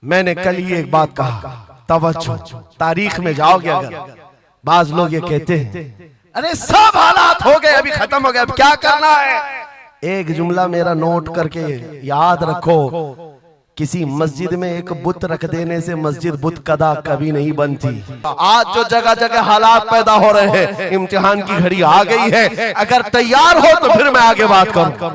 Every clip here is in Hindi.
मैंने कल ही एक बात कहा, तवज्जो, तारीख में जाओगे अगर, बाज लोग ये कहते हैं अरे सब हालात हो गए, अभी खत्म हो गए, अब क्या करना है। एक जुमला मेरा नोट करके याद रखो, किसी मस्जिद में एक बुत रख देने से मस्जिद बुत कदा कभी नहीं बनती। आज जो जगह जगह हालात पैदा हो रहे हैं, इम्तिहान की घड़ी आ गई है, अगर तैयार हो तो फिर मैं आगे बात करूं।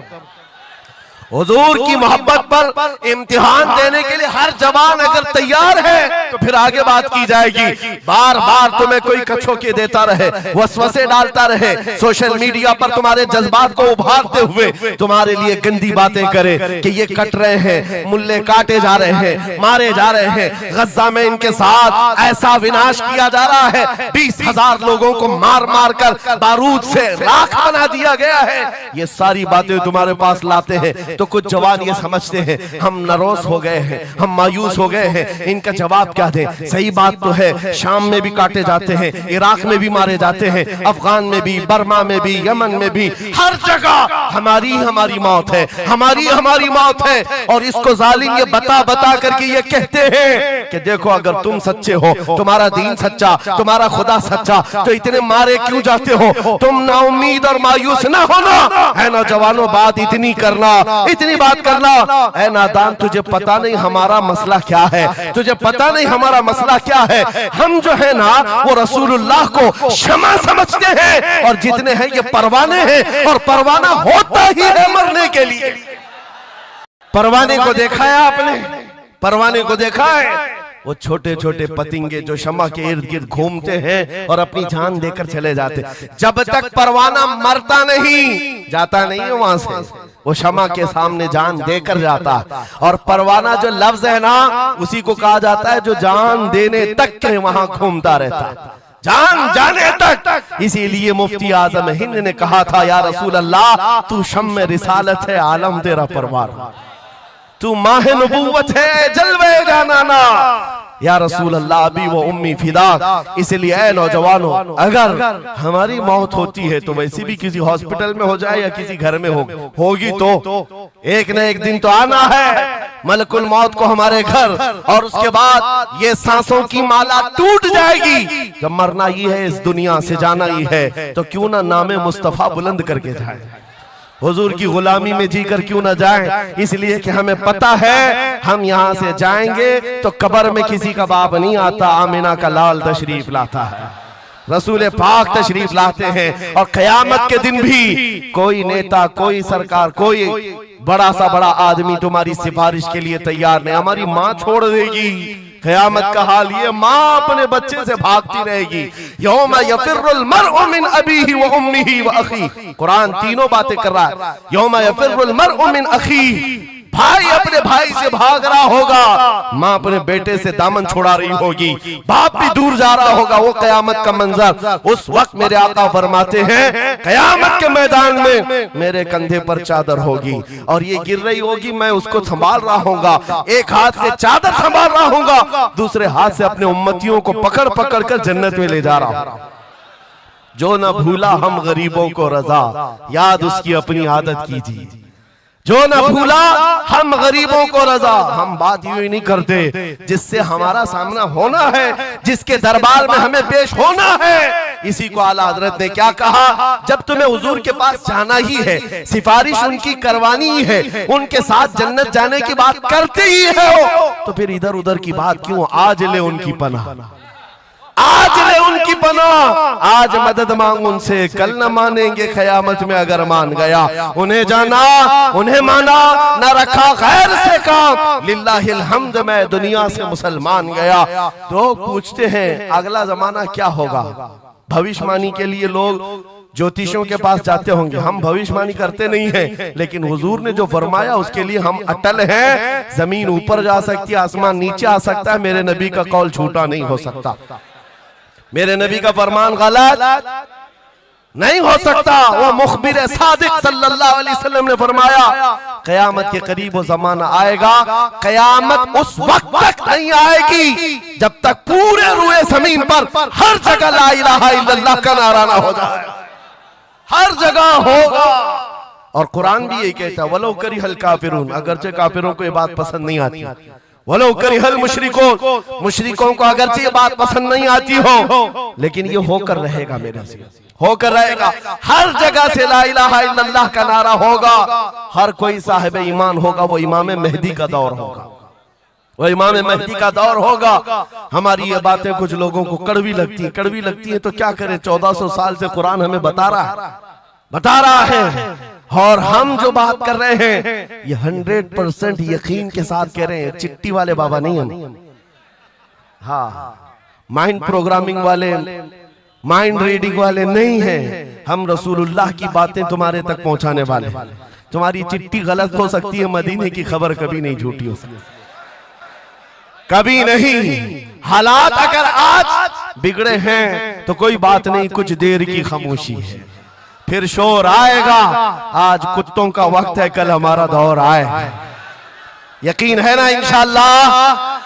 हुजूर की मोहब्बत पर इम्तिहान देने के लिए हर जवान अगर तैयार है तो फिर आगे बात की जाएगी। बार बार तुम्हें कोई कछोके देता रहे, वसवसे डालता रहे, सोशल मीडिया पर तुम्हारे जज्बात को उभारते हुए तुम्हारे लिए गंदी बातें करे कि ये कट रहे हैं, मुल्ले काटे जा रहे हैं, मारे जा रहे हैं, गज्जा में इनके साथ ऐसा विनाश किया जा रहा है, 20,000 लोगों को मार मार कर बारूद से राख बना दिया गया है। ये सारी बातें तुम्हारे पास लाते हैं तो कुछ जवान ये समझते हैं हम नरोस हो गए हैं, हम मायूस हो गए हैं, इनका जवाब क्या दें। सही बात तो है, शाम में भी काटे जाते हैं, इराक में भी मारे जाते हैं, अफगान में भी, बर्मा में भी, यमन में भी, हर जगह हमारी मौत है, हमारी मौत है। और इसको जालिम ये बता बता करके ये कहते हैं कि देखो अगर तुम सच्चे हो, तुम्हारा दीन सच्चा, तुम्हारा खुदा सच्चा, तो इतने मारे क्यों जाते हो। तुम ना उम्मीद और मायूस ना होना है ना जवानों, बात इतनी करना, इतनी बात करना। ऐ नादान, तुझे पता नहीं हमारा मसला क्या है, तुझे पता नहीं हमारा मसला क्या है। हम जो है ना वो रसूलुल्लाह को शमा समझते हैं, और जितने हैं ये परवाने हैं, और परवाना होता ही है मरने के लिए। परवाने को देखा है आपने, परवाने को देखा है, वो छोटे छोटे पतिंगे जो शमा के इर्द गिर्द घूमते हैं और अपनी जान देकर चले जाते। जब तक परवाना मरता नहीं, जाता नहीं है वहां से, वो शमा के सामने जान देकर जाता। और परवाना जो लफ्ज है ना, उसी को कहा जाता है जो जान देने तक के वहां घूमता रहता, जान जाने तक। इसीलिए मुफ्ती आजम हिंद ने कहा था, या रसूल अल्लाह तू शम्मे रिसालत है, आलम तेरा परवार, तू माह नबूवत है, जलवे जानाना। या रसूल अल्लाह अभी वो उम्मी फिदा। इसलिए ऐ नौजवानों, अगर हमारी मौत होती है तो वैसे भी किसी हॉस्पिटल में हो जाए या किसी घर में होगी तो एक न एक दिन तो आना है मलकुल मौत को हमारे घर, और उसके बाद ये सांसों की माला टूट जाएगी। जब मरना ही है, इस दुनिया से जाना ही है, तो क्यों ना नामे मुस्तफा बुलंद करके जाए, हुजूर की गुलामी में जीकर क्यों ना जाएं। इसलिए कि हमें पता है हम यहाँ से जाएंगे तो कब्र में किसी का बाप नहीं आता, आमिना का लाल तशरीफ लाता है, रसूल पाक तशरीफ लाते हैं। और कयामत के दिन भी कोई नेता, कोई सरकार, कोई बड़ा सा बड़ा आदमी तुम्हारी सिफारिश के लिए तैयार नहीं। हमारी माँ छोड़ देगी, क़यामत का हाल ये, माँ अपने बच्चे से भागती रहेगी। यौम यफिर्रुल मर्उ मिन अबीही व उम्मिही व अखी, कुरान तीनों बातें कर रहा है। यौम यफिर्रुल मर्उ मिन अखी, भाई अपने भाई से भाग रहा होगा, माँ अपने बेटे से दामन छुड़ा रही होगी, बाप भी दूर जा रहा होगा। वो कयामत का मंजर, उस वक्त मेरे आका फरमाते हैं कयामत के मैदान में मेरे कंधे पर चादर होगी और ये गिर रही होगी, मैं उसको संभाल रहा होगा, एक हाथ से चादर संभाल रहा होगा, दूसरे हाथ से अपने उम्मतियों को पकड़ पकड़ कर जन्नत में ले जा रहा हूं। जो न भूला हम गरीबों को रजा, याद उसकी अपनी आदत कीजिए। जो न भूला हम गरीबों को रजा, हम बात यूं ही नहीं करते, जिससे हमारा सामना होना है, जिसके दरबार में हमें पेश होना है, इसी को आला हजरत ने क्या कहा, जब तुम्हें हुजूर के पास जाना ही है, सिफारिश उनकी करवानी ही है, उनके साथ जन्नत जाने की बात करते ही हो, तो फिर इधर उधर की बात क्यों। आज ले उनकी पनाह, आज ले उनकी पनाह, आज मदद मांग उनसे, कल न मानेंगे कयामत में अगर मान गया। उन्हें जाना, उन्हें माना, न रखा गैर से काम, लिल्लाहिल हम्द मैं दुनिया से मुसलमान गया। लोग पूछते हैं अगला जमाना क्या होगा, भविष्यवाणी के लिए लोग ज्योतिषियों के पास जाते होंगे। हम भविष्यवाणी करते नहीं हैं, लेकिन हुजूर ने जो फरमाया उसके लिए हम अटल हैं। जमीन ऊपर जा सकती है, आसमान नीचे आ सकता है, मेरे नबी का कौल झूठा नहीं हो सकता, मेरे नबी का फरमान गलत नहीं हो सकता। वो मुखबिर सादिक सल्लल्लाहु अलैहि वसल्लम ने फरमाया कयामत के करीब वो जमाना आएगा, कयामत उस वक्त तक नहीं आएगी जब तक पूरे रुए जमीन पर हर जगह ला इलाहा इल्लल्लाह का नारा ना हो जाए, हर जगह होगा। और कुरान भी यही कहता है वलो करिहल काफिरून, अगरचे काफिरों को ये बात पसंद नहीं आती, वलो करिहल मुशरिकों, मुशरिकों को अगरचे ये बात पसंद नहीं आती हो, लेकिन ये होकर रहेगा मेरे से, होकर रहेगा। हर जगह से ला इलाहा इल्लल्लाह का नारा होगा। हर कोई साहिब ईमान होगा, वो इमाम मेहदी का दौर होगा, वो इमाम मेहदी का दौर होगा। हमारी ये बातें कुछ लोगों को कड़वी लगती हैं, कड़वी लगती हैं तो क्या करें, 1400 साल से कुरान हमें बता रहा है। और हम जो बात कर रहे हैं ये 100% यकीन के साथ कह रहे हैं, चिट्ठी वाले बाबा नहीं हम, हाँ माइंड प्रोग्रामिंग वाले, माइंड रीडिंग वाले नहीं हैं। हम रसूलुल्लाह की बातें तुम्हारे तक पहुंचाने वाले। तुम्हारी चिट्ठी गलत हो सकती है, मदीने की खबर कभी नहीं झूठी हो सकती, कभी नहीं। हालात अगर आज बिगड़े हैं तो कोई बात नहीं, कुछ देर की खामोशी है, फिर शोर आएगा। आज कुत्तों का वक्त है, कल हमारा दौर आए। यकीन है ना इंशाअल्लाह?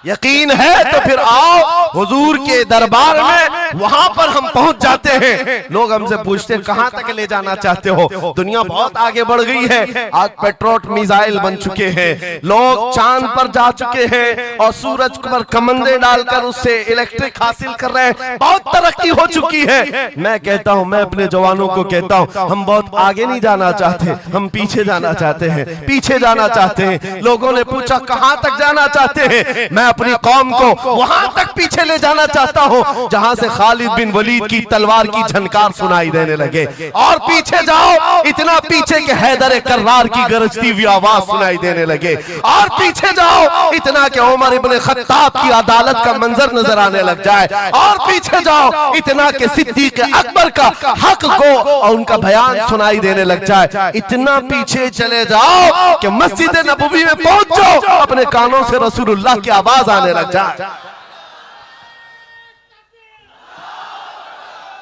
यकीन है तो फिर आओ हुजूर के दरबार में, वहां पर हम पहुंच जाते हैं। लोग हमसे पूछते हैं कहां तक ले जाना चाहते हो? दुनिया बहुत आगे बढ़ गई है। आज पेट्रोट मिसाइल बन चुके हैं, लोग चांद पर जा चुके हैं और सूरज पर कमंदे डालकर उससे इलेक्ट्रिक हासिल कर रहे हैं। बहुत तरक्की हो चुकी है। मैं कहता हूं, मैं अपने जवानों को कहता हूं, हम बहुत आगे नहीं जाना चाहते, हम पीछे जाना चाहते हैं, पीछे जाना चाहते हैं। लोगों ने पूछा कहां तक जाना चाहते हैं? मैं अपनी कौम को वहां तक पीछे ले जाना चाहता हूं जहां से खालिद बिन वलीद की तलवार की झनकार सुनाई देने लगे। और पीछे जाओ, इतना पीछे के हैदर कर्रार की गरजती हुई आवाज सुनाई देने लगे। और पीछे जाओ, इतना कि उमर इब्ने खत्ताब की अदालत का मंजर नजर आने लग जाए। और पीछे जाओ, इतना कि सिद्दीक अकबर का हक को और उनका बयान सुनाई देने लग जाए। इतना पीछे चले जाओ कि मस्जिद नबवी में पहुंच जाओ, अपने कानों से रसूलुल्लाह की आवाज आने लग जाए।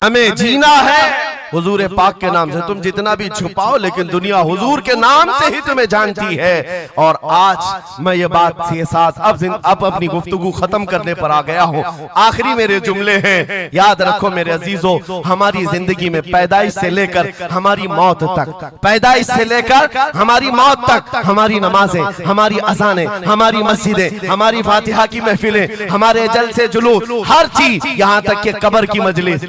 हमें जीना है हुजूर पाक के नाम से। तुम जितना भी छुपाओ, लेकिन दुनिया हुजूर के नाम से ही तुम्हें जानती है। और आज मैं ये बात के साथ अब अपनी गुफ्तगू खत्म करने पर आ गया हूँ। आखिरी मेरे जुमले हैं, याद रखो मेरे अजीजों, हमारी जिंदगी में पैदाइश से लेकर हमारी मौत तक, पैदाइश से लेकर हमारी मौत तक, हमारी नमाजें, हमारी अज़ानें, हमारी मस्जिदें, हमारी फातिहा की महफिलें, हमारे जलसे जुलूस, हर चीज, यहाँ तक कि कब्र की मजलिस,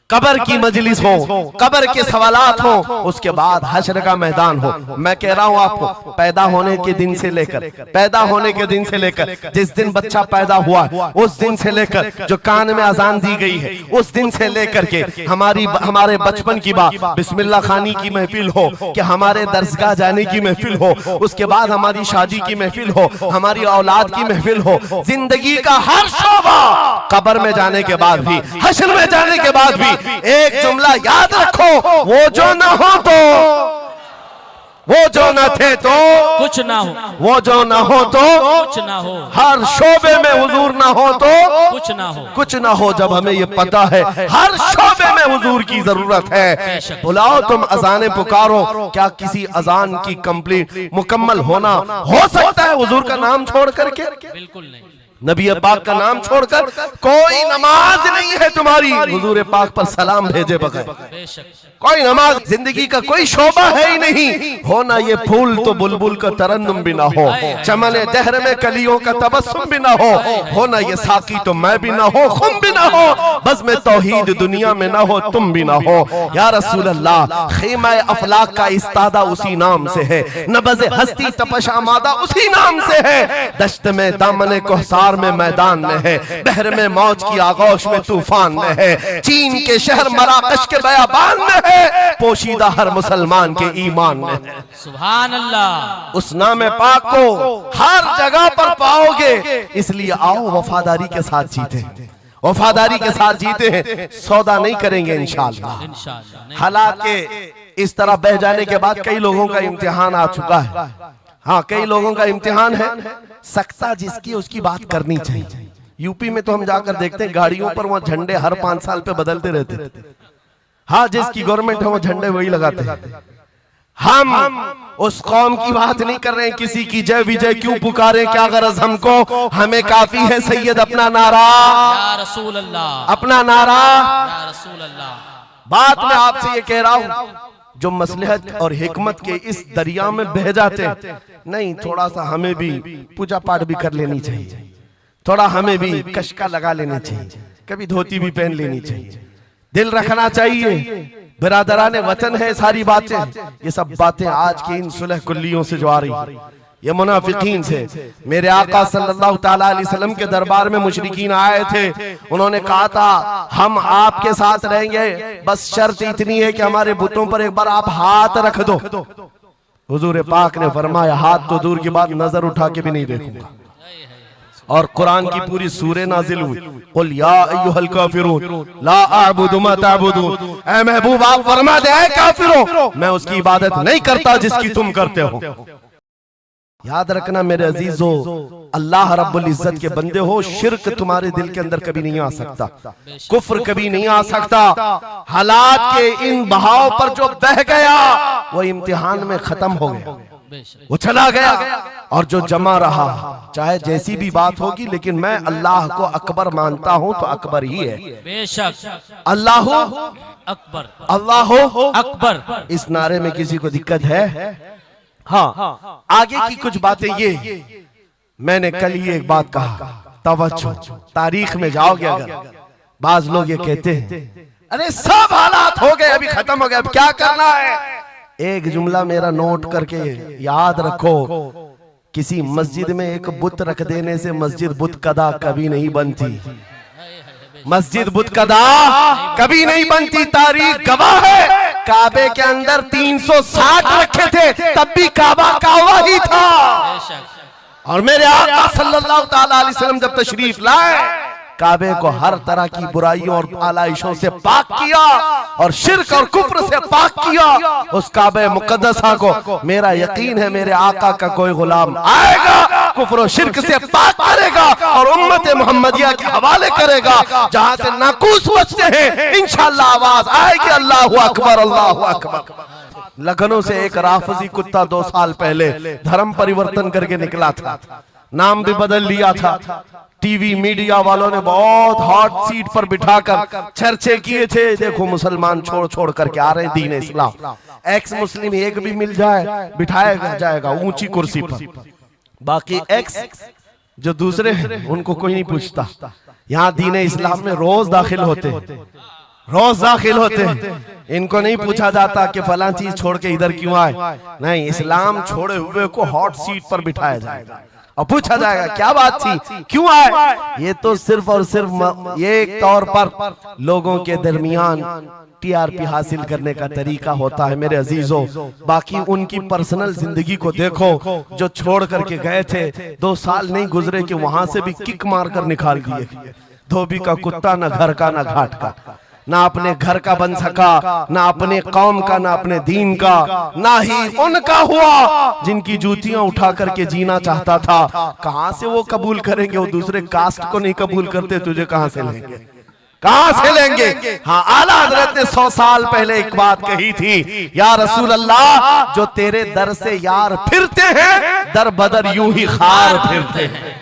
कब्र की मजलिस हो, कब्र के सवालात हो, उसके बाद हश्र का मैदान हो। मैं कह रहा हूं आपको, पैदा होने के दिन से लेकर, पैदा होने के दिन से लेकर, जिस दिन बच्चा पैदा हुआ उस दिन से लेकर, जो कान में अजान दी गई है उस दिन से लेकर के हमारे बचपन की बात, बिस्मिल्लाह खानी की महफिल हो, कि हमारे दरसगाह जाने की महफिल हो, उसके बाद हमारी शादी की महफिल हो, हमारी औलाद की महफिल हो, जिंदगी का हर शोबा, कब्र में जाने के बाद भी, हश्र में जाने के बाद भी एक जुमला याद रखो, वो जो न हो तो, वो जो न थे तो कुछ ना हो, वो जो न हो तो कुछ ना हो, हर शोबे में हुजूर ना हो तो कुछ ना हो, कुछ ना हो। जब हमें ये पता है हर शोबे में हुजूर की जरूरत है, बुलाओ तुम अजाने पुकारो। क्या किसी अजान की कंप्लीट मुकम्मल होना हो सकता है हुजूर का नाम छोड़ करके? बिल्कुल नहीं। नबी पाक का नाम छोड़कर कोई नमाज नहीं है तुम्हारी हुजूर पाक पर सलाम भेजे बगैर। कोई नमाज, जिंदगी का कोई शोबा है ही नहीं। हो ना ये फूल तो बुलबुल का तरन्नुम भी ना हो, चमने दहर में कलियों का तबस्सुम भी ना हो ना ये साकी तो मैं भी ना हो, खुम भी ना हो, बस में तौहीद दुनिया में ना हो, तुम भी ना हो। या रसूल अल्लाह, खीमा अफलाक का इस्तादा उसी नाम से है, नबज़ हस्ती तपश आमादा उसी नाम से है। दश्त में दामने कोहसार में मैदान में है, बहर में मौज की आगोश में तूफान में है, चीन के शहर मराकश के बयाबान में है, पोशीदा हर मुसलमान के ईमान में है। सुभान अल्लाह। उस नाम पाक को हर जगह पर पाओगे। इसलिए आओ वफादारी के साथ जीते, वफादारी के साथ जीते हैं, सौदा नहीं करेंगे इंशाअल्लाह। हालात के इस तरह बह जाने के बाद कई लोगों का इम्तिहान आ चुका है। हाँ, कई लोगों का इम्तिहान है, सख्ता जिसकी उसकी बात करनी चाहिए। यूपी में तो हम जाकर देखते हैं गाड़ियों पर वहां झंडे हर 5 साल पे बदलते रहते थे। हाँ, जिसकी गवर्नमेंट है वो झंडे वही लगाते हैं। हम उस कौम की बात नहीं कर रहे हैं, किसी की जय विजय क्यों पुकारे, क्या गरज हमको, हमें काफी है सैयद अपना नारा, या रसूल अल्लाह, अपना नारा। या रसूल अल्लाह। बात मैं आपसे ये कह रहा हूं, जो मसलहत और हिकमत के इस दरिया में बह जाते, नहीं थोड़ा सा हमें भी पूजा पाठ भी कर लेनी चाहिए, थोड़ा हमें भी कशका लगा लेना चाहिए, कभी धोती भी पहन लेनी चाहिए, दिल रखना चाहिए। बिरादरान वतन है सारी बातें, ये सब बातें आज की इन सुलह कुल्लियों से जो आ रही, ये मुनाफिकीन से। मेरे आका सल्लल्लाहु ताला अलैहि वसल्लम के दरबार में मुशरिकीन आए थे, उन्होंने कहा था हम आपके साथ रहेंगे, बस शर्त इतनी है कि हमारे बुतों पर एक बार आप हाथ रख दो। हुजूर पाक ने फरमाया हाथ तो दूर की बात, नजर उठा के भी नहीं देखूंगा। और कुरान की पूरी सूरह नाजिल हुई, कुल या अय्युहल काफिरून ला अअबुदु मा तअबुदून। ऐ महबूब आप फरमा दे ऐ काफिरों, मैं उसकी इबादत नहीं करता जिसकी तुम करते हो। याद रखना मेरे अजीजों, अल्लाह रब्बुल इज्जत के बंदे हो, शिर्क तुम्हारे दिल के अंदर कभी नहीं आ सकता, कुफ्र कभी नहीं आ सकता। हालात के इन बहाव पर जो बह गया वो इम्तिहान में खत्म हो गया, वो चला गया। और जो जमा रहा, चाहे जैसी भी बात होगी, लेकिन मैं अल्लाह को अकबर मानता हूं तो अकबर ही है। बेशक अल्लाह अकबर, अल्लाह अकबर। इस नारे में किसी को दिक्कत है? हाँ, आगे की कुछ बातें ये, मैंने कल ही एक बात कहा, तवज्जो, तारीख में जाओगे अगर, बाज लोग ये कहते हैं अरे सब हालात हो गए अभी खत्म हो गए, अब क्या करना है। एक जुमला मेरा नोट करके याद रखो, किसी मस्जिद में एक बुत रख देने से मस्जिद बुत कदा कभी नहीं बनती, मस्जिद बुत कदा कभी नहीं बनती। तारीख गवाह है, काबे के अंदर 360 रखे थे, तब भी काबा काबा ही था। और मेरे आका सल्लल्लाहु ताला अलैहि वसल्लम जब तशरीफ लाए, काबे को हर तरह की बुराइयों और आलाइशों से पाक किया और शिर्क और कुफ्र से पाक किया। उस काबे मुकद्दसा को मेरा यकीन है मेरे आका का कोई गुलाम आएगा, कुफ्र और शिर्क से पाक करेगा और उम्मत मोहम्मदिया के हवाले करेगा, जहां से नाकूस बचते हैं इंशाअल्लाह आवाज आएगी अल्लाहु अकबर अल्लाहु अकबर। लखनऊ से एक राफजी कुत्ता 2 साल पहले धर्म परिवर्तन करके निकला था, नाम भी बदल लिया था। टीवी मीडिया वालों ने बहुत हॉट सीट पर बिठाकर चर्चे किए थे, देखो मुसलमान छोड़ छोड़ करके आ रहे हैं दीन इस्लाम, एक्स मुस्लिम एक भी मिल जाए बिठाया जाएगा ऊंची कुर्सी पर, बाकी एक्स जो दूसरे हैं उनको कोई नहीं पूछता। यहाँ दीन इस्लाम में रोज दाखिल होते हैं, इनको नहीं पूछा जाता कि फलां चीज छोड़ के इधर क्यों आए, नहीं, इस्लाम छोड़े हुए को हॉट सीट पर बिठाया जाएगा और पूछा जाएगा क्या बात थी, क्यों आए। ये तो सिर्फ और सिर्फ एक तौर पर लोगों के दरमियान टीआरपी हासिल करने का तरीका होता है मेरे अजीजों। बाकी उनकी पर्सनल जिंदगी को देखो, जो छोड़ करके गए थे 2 साल नहीं गुजरे कि वहां से भी किक मारकर निकाल दिए। धोबी का कुत्ता, ना घर का ना घाट का, ना अपने घर का बन सका, ना अपने कौम का, ना अपने दीन का, ना ही उनका हुआ जिनकी जूतियां उठा करके जीना चाहता था। कहां से वो कबूल करेंगे, वो दूसरे कास्ट को नहीं कबूल करते, तुझे कहां से लेंगे, कहां से लेंगे। हाँ, आला हजरत ने 100 साल पहले एक बात कही थी, या रसूल अल्लाह जो तेरे दर से यार फिरते हैं, दर बदर यूं ही खार फिरते हैं,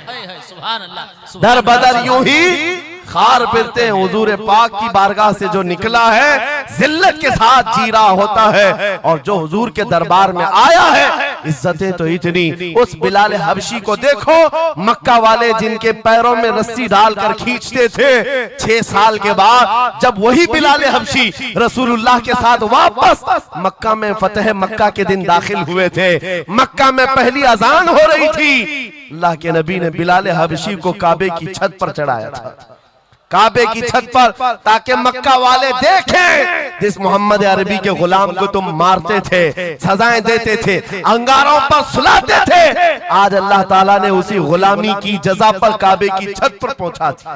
सुभान अल्लाह, दर बदर यूं ही खार फिरते हैं। हुजूर पाक की बारगाह से जो निकला है जिल्लत के साथ जी रहा होता है, और जो हुजूर के दरबार में आया है इज्जतें तो इतनी। उस बिलाल हबशी को देखो, मक्का वाले जिनके पैरों में रस्सी डालकर खींचते थे, 6 साल के बाद जब वही बिलाल हबशी रसूलुल्लाह के साथ वापस मक्का में फतेह मक्का के दिन दाखिल हुए थे, मक्का में पहली अजान हो रही थी, अल्लाह के नबी ने बिलाल हबशी को काबे की छत पर चढ़ाया था, काबे की छत पर, ताकि मक्का वाले देखें जिस मोहम्मद अरबी के गुलाम को तुम मारते थे, सजाएं देते थे, अंगारों पर सुलाते थे, आज अल्लाह ताला ने उसी गुलामी की जजा पर काबे की छत पर पहुंचा दिया।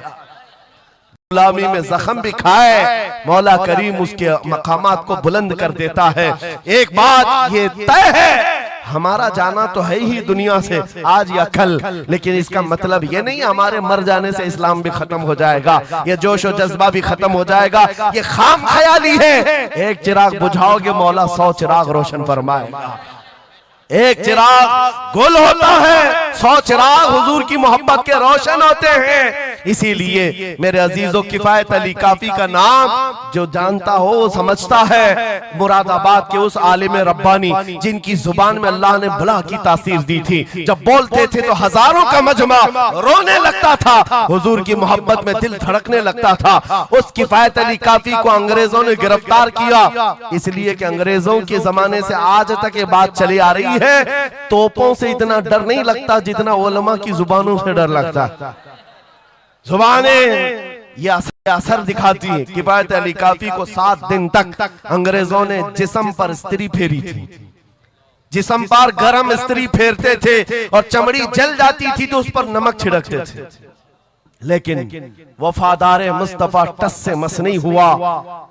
गुलामी में जख्म भी खाए, मौला करीम उसके मकामात को बुलंद कर देता है। एक बात ये तय है, हमारा जाना तो है ही दुनिया से आज या कल, लेकिन इसका मतलब ये नहीं हमारे मर जाने से इस्लाम भी खत्म हो जाएगा, ये जोश और जज्बा भी खत्म हो जाएगा, ये खाम ख्याली है। एक चिराग बुझाओगे मौला 100 चिराग रोशन फरमाएगा। एक चिराग गुल होता है, 100 चिराग हुजूर की मोहब्बत के रोशन होते हैं। इसीलिए मेरे अजीजों, किफायत अली काफी का नाम जो जानता हो वो समझता है। मुरादाबाद के उस आलिम रब्बानी जिनकी जुबान में अल्लाह ने भला की तासीर दी थी, जब बोलते थे तो हजारों का मजमा रोने लगता था, हुजूर की मोहब्बत में दिल धड़कने लगता था। उस किफायत अली काफी को अंग्रेजों ने गिरफ्तार किया, इसलिए कि अंग्रेजों के जमाने से आज तक ये बात चली आ रही है, तोपों से इतना डर नहीं लगता जितना उलमा की जुबानों से डर लगता। जुबानें ये असर दिखाती है। किफायत अली काफी को 7 दिन तक अंग्रेजों ने जिस्म पर स्त्री फेरी थी, जिस्म पर गरम स्त्री फेरते थे और चमड़ी जल जाती थी तो उस पर नमक छिड़कते थे, लेकिन वफादार मुस्तफा टस से मस नहीं हुआ।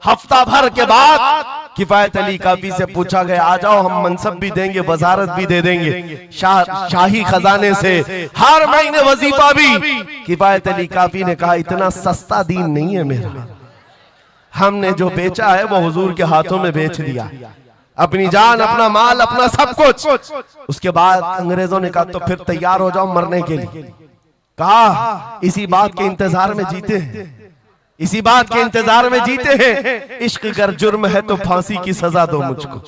हफ्ता भर के बाद किफायत अली काफी से पूछा गया, आ जाओ हम मनसब भी देंगे, वजारत भी दे देंगे, शाही खजाने से हर महीने वजीफा भी। किफायत अली काफी ने कहा, इतना सस्ता दीन नहीं है मेरा, हमने जो बेचा है वो हुजूर के हाथों में बेच दिया, अपनी जान, अपना माल, अपना सब कुछ। उसके बाद अंग्रेजों ने कहा, तो फिर तैयार हो जाओ मरने के लिए। कहा, इसी बात के इंतजार में जीते हैं, इसी बात के इंतजार में जीते हैं, इश्क अगर जुर्म है तो फांसी की सजा दो मुझको।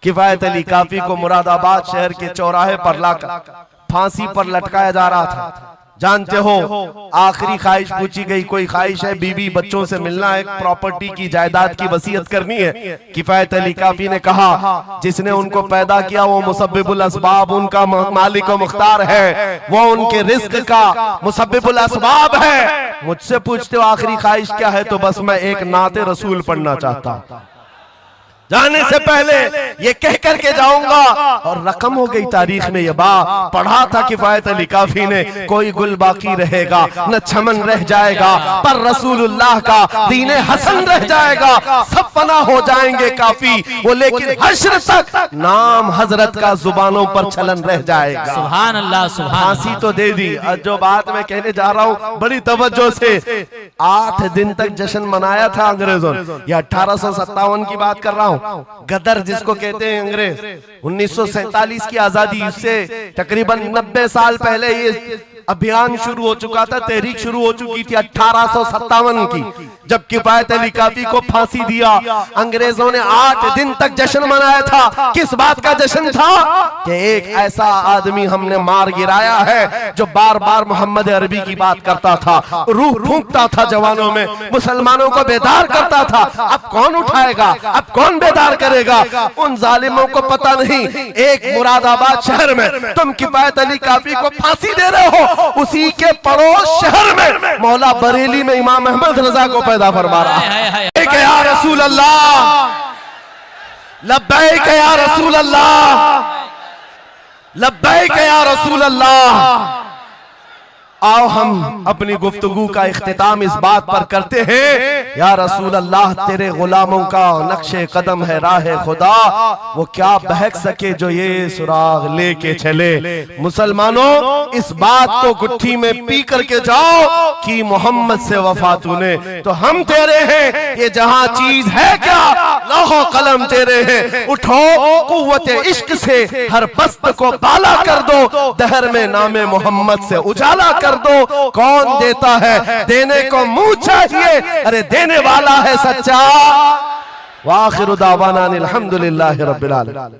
किफायत अली काफी को मुरादाबाद शहर के चौराहे पर लाकर फांसी पर लटकाया जा रहा था। जानते हो, आखिरी ख्वाहिश पूछी गई, कोई ख्वाहिश है? बीवी बच्चों से मिलना है, प्रॉपर्टी की जायदाद की वसीयत करनी है। किफायत अली काफी ने कहा, जिसने उनको पैदा किया वो मुसब्बिबुल असबाब, उनका मालिक व मुख्तार है, वो उनके रिस्क का मुसब्बिबुल असबाब है। मुझसे पूछते हो आखिरी ख्वाहिश क्या है, तो बस मैं एक नाते रसूल पढ़ना चाहता हूं, जाने से पहले ये कह करके जाऊंगा। और रकम हो गई तारीख में, ये पढ़ा था किफायत अली काफी ने, कोई गुल बाकी रहेगा न चमन रह जाएगा, पर रसूलुल्लाह का दीने हसन रह जाएगा। सब फना हो जाएंगे काफी वो, लेकिन हश्र तक नाम हजरत का जुबानों पर चलन रह जाएगा। सुभान अल्लाह, सुभान। फांसी तो दे दी। जो बात मैं कहने जा रहा हूँ बड़ी तवज्जो से, 8 दिन तक जश्न मनाया था अंग्रेजों ने। यह 1857 की बात कर रहा हूँ। गदर जिसको कहते हैं अंग्रेज, 1947 की आजादी से तकरीबन 90 साल पहले ये अभियान शुरू हो चुका था, तहरीक शुरू हो चुकी थी 1857 की, जब किफायत अली काफी को फांसी दिया। अंग्रेजों ने 8 दिन तक जश्न मनाया था। किस बात का जश्न था? कि एक ऐसा आदमी हमने मार गिराया है जो बार बार मोहम्मद अरबी की बात करता था, रूह फूंकता था जवानों में, मुसलमानों को बेदार करता था। अब कौन उठाएगा, अब कौन बेदार करेगा? उन जालिमों को पता नहीं, एक मुरादाबाद शहर में तुम किफायत अली काफी को फांसी दे रहे हो, उसी के पड़ोस शहर में मौला बरेली में इमाम अहमद रजा को पैदा फरमा रहा है। या रसूल अल्लाह, लब्बैक या रसूल अल्लाह, लब्बैक या रसूल अल्लाह। आओ हम अपनी गुफ्तगू का इख्तिताम इस बात पर करते हैं, या रसूल अल्लाह तेरे गुलामों का नक्शे कदम है राह खुदा, वो क्या बहक सके जो ये सुराग लेके चले। मुसलमानों, इस बात को गुट्ठी में पी करके जाओ कि मोहम्मद से वफा तूने, तो हम तेरे हैं, ये जहां चीज है क्या लौह कलम तेरे हैं। उठो कुव्वत इश्क से हर बस्त को बाला कर दो, दहर में नामे मोहम्मद से उजाला कर दो। कौन देता है, देने को मुंह चाहिए, अरे देने वाला है सच्चा। वाखिरु दावाना अनिल हम्दुलिल्लाहि रब्बिल आलमीन।